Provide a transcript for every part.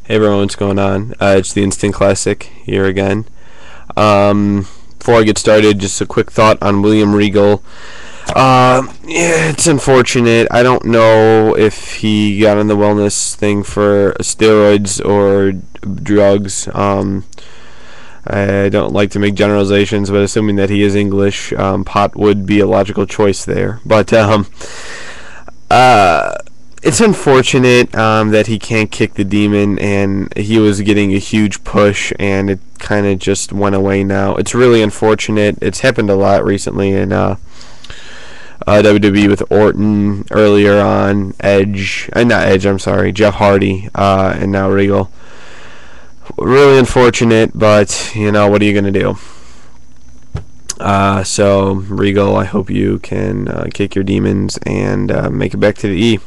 Hey everyone, what's going on? It's the Instant Classic here again. Before I get started, just a quick thought on William Regal. Yeah, it's unfortunate. I don't know if he got on the wellness thing for steroids or drugs. I don't like to make generalizations, but assuming that he is English, pot would be a logical choice there. But it's unfortunate that he can't kick the demon, and he was getting a huge push, and it kind of just went away now. It's really unfortunate. It's happened a lot recently in WWE with Orton earlier on, Jeff Hardy, and now Regal. Really unfortunate, but, what are you going to do? So, Regal, I hope you can kick your demons and make it back to the E.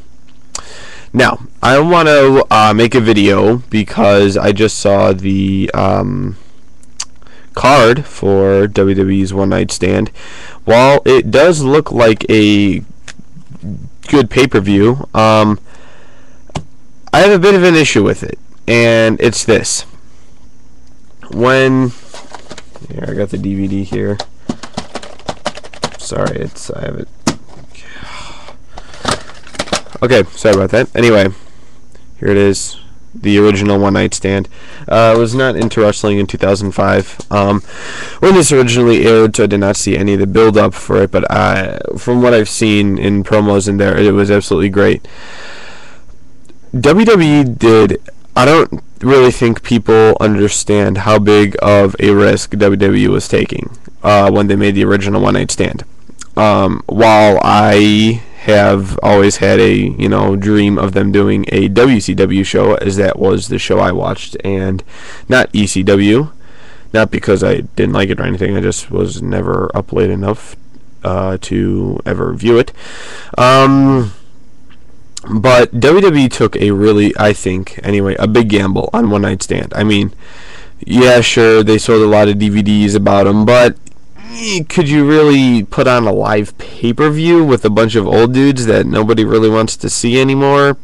Now, I want to make a video because I just saw the card for WWE's One Night Stand. While it does look like a good pay-per-view, I have a bit of an issue with it, and it's this. Here, I got the DVD here. Sorry, I have it. Okay, sorry about that. Anyway, here it is, the original One Night Stand. I was not into wrestling in 2005 when this originally aired, so I did not see any of the build-up for it, but from what I've seen in promos in there, it was absolutely great. WWE I don't really think people understand how big of a risk WWE was taking when they made the original One Night Stand. While I have always had a dream of them doing a WCW show, as that was the show I watched, and not ECW, not because I didn't like it or anything, I just was never up late enough to ever view it. But WWE took a really, I think anyway, a big gamble on One Night Stand. I mean, yeah, sure, they sold a lot of DVDs about them, but could you really put on a live pay-per-view with a bunch of old dudes that nobody really wants to see anymore?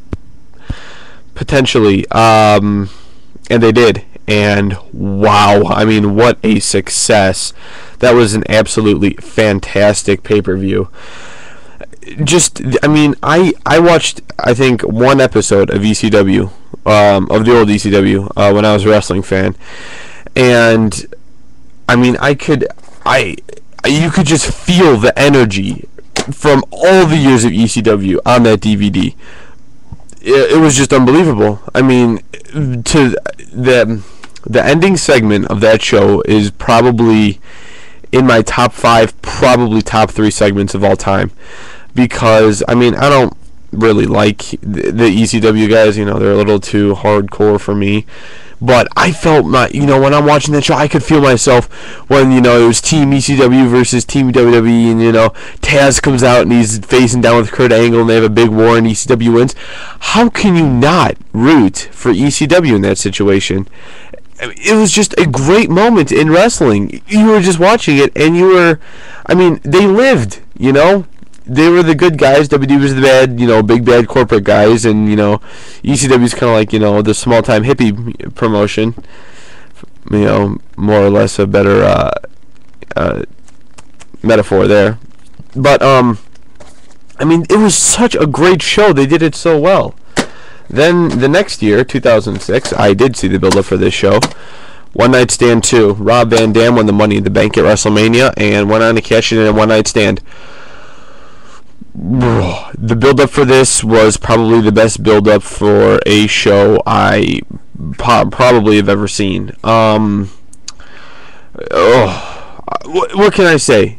Potentially. And they did. And wow, I mean, what a success. That was an absolutely fantastic pay-per-view. I watched, I think, one episode of ECW, of the old ECW, when I was a wrestling fan. And, I mean, you could just feel the energy from all the years of ECW on that DVD. It was just unbelievable. I mean, the ending segment of that show is probably in my top 5, probably top 3 segments of all time. Because, I mean, I don't really like the ECW guys, they're a little too hardcore for me. But I felt when I'm watching that show, I could feel myself when, it was Team ECW versus Team WWE, and, Taz comes out and he's facing down with Kurt Angle and they have a big war and ECW wins. How can you not root for ECW in that situation? It was just a great moment in wrestling. You were just watching it and they lived, They were the good guys. WWE was the bad, big bad corporate guys, and ECW is kind of like the small time hippie promotion. More or less a better metaphor there. But it was such a great show. They did it so well. Then the next year, 2006, I did see the build-up for this show. One Night Stand 2. Rob Van Dam won the Money in the Bank at WrestleMania and went on to cash in a One Night Stand. The build-up for this was probably the best build-up for a show I probably have ever seen. What can I say?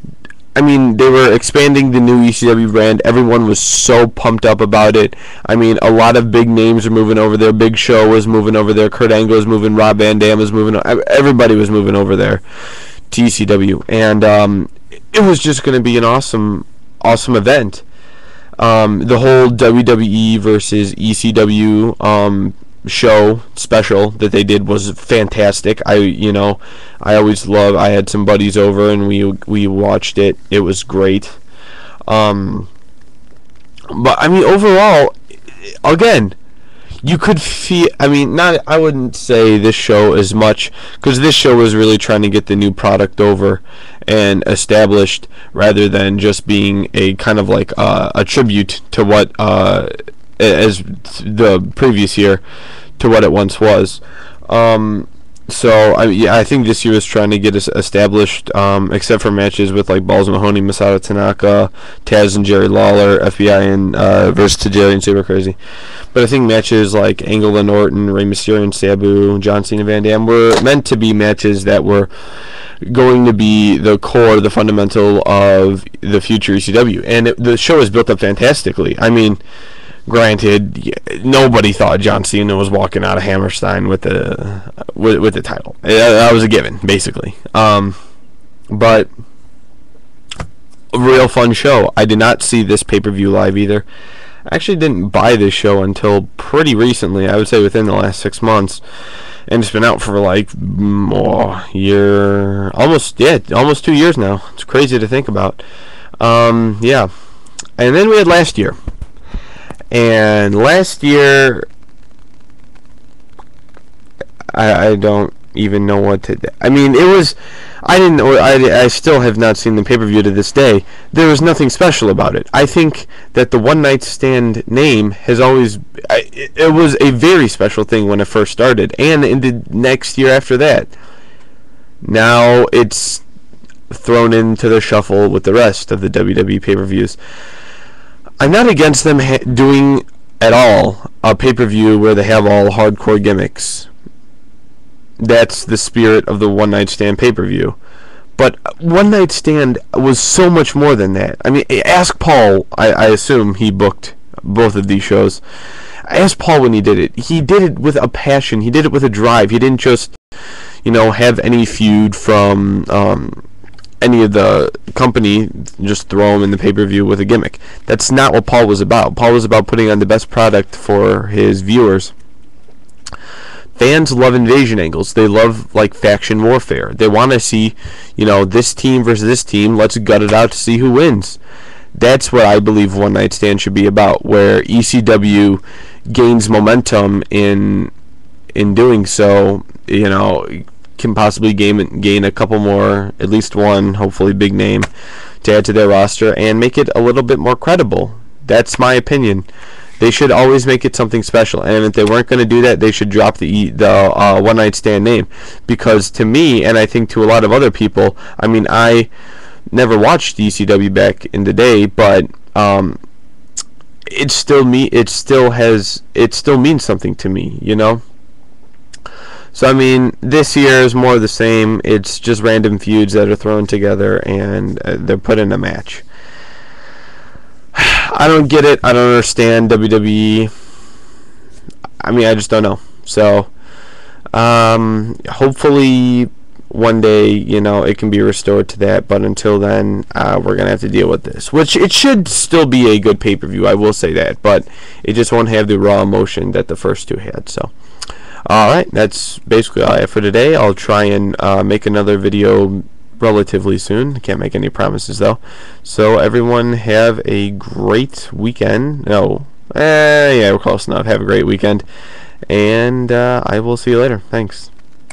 I mean, they were expanding the new ECW brand. Everyone was so pumped up about it. I mean, a lot of big names are moving over there. Big Show was moving over there. Kurt Angle was moving. Rob Van Dam was moving. Everybody was moving over there to ECW. And it was just going to be an awesome event. The whole WWE versus ECW show special that they did was fantastic. I always love. I had some buddies over and we watched it. It was great. But I mean, overall, again, you could feel. I mean, not. I wouldn't say this show as much because this show was really trying to get the new product over and established, rather than just being a kind of like a tribute to what as the previous year to what it once was. So I think this year is trying to get us established, except for matches with like Balls Mahoney, Masato Tanaka, Taz and Jerry Lawler, FBI and versus Tajiri and Super Crazy. But I think matches like Angle and Orton, Rey Mysterio and Sabu, John Cena, Van Dam were meant to be matches that were going to be the core, the fundamental of the future ECW, and the show is built up fantastically. I mean, granted, nobody thought John Cena was walking out of Hammerstein with the title. That was a given, basically. But a real fun show. I did not see this pay-per-view live either. I actually didn't buy this show until pretty recently. I would say within the last 6 months, and it's been out for like year, almost 2 years now. It's crazy to think about. Yeah, and then we had last year. And last year, I don't even know what to. I mean, it was. I still have not seen the pay-per-view to this day. There was nothing special about it. I think that the One Night Stand name has always. It was a very special thing when it first started, and in the next year after that. Now it's thrown into the shuffle with the rest of the WWE pay-per-views. I'm not against them doing at all a pay-per-view where they have all hardcore gimmicks. That's the spirit of the One Night Stand pay-per-view. But One Night Stand was so much more than that. I mean, ask Paul. I assume he booked both of these shows. Ask Paul when he did it. He did it with a passion. He did it with a drive. He didn't just, have any feud from any of the company, just throw him in the pay-per-view with a gimmick. That's not what Paul was about. Paul was about putting on the best product for his viewers. Fans love invasion angles. They love like faction warfare. They want to see, this team versus this team. Let's gut it out to see who wins. That's what I believe One Night Stand should be about, where ECW gains momentum in doing so. Can possibly gain a couple more, at least one, hopefully big name, to add to their roster and make it a little bit more credible. That's my opinion. They should always make it something special, and if they weren't going to do that, they should drop the One Night Stand name, because to me, and I think to a lot of other people, I mean, I never watched ECW back in the day, but it still means something to me, So, I mean, this year is more of the same. It's just random feuds that are thrown together, and they're put in a match. I don't get it. I don't understand WWE. I mean, I just don't know. So, hopefully one day, it can be restored to that. But until then, we're going to have to deal with this. Which, it should still be a good pay-per-view, I will say that. But it just won't have the raw emotion that the first two had, so. Alright, that's basically all I have for today. I'll try and make another video relatively soon. I can't make any promises, though. So, everyone have a great weekend. Yeah, we're close enough. Have a great weekend. And I will see you later. Thanks.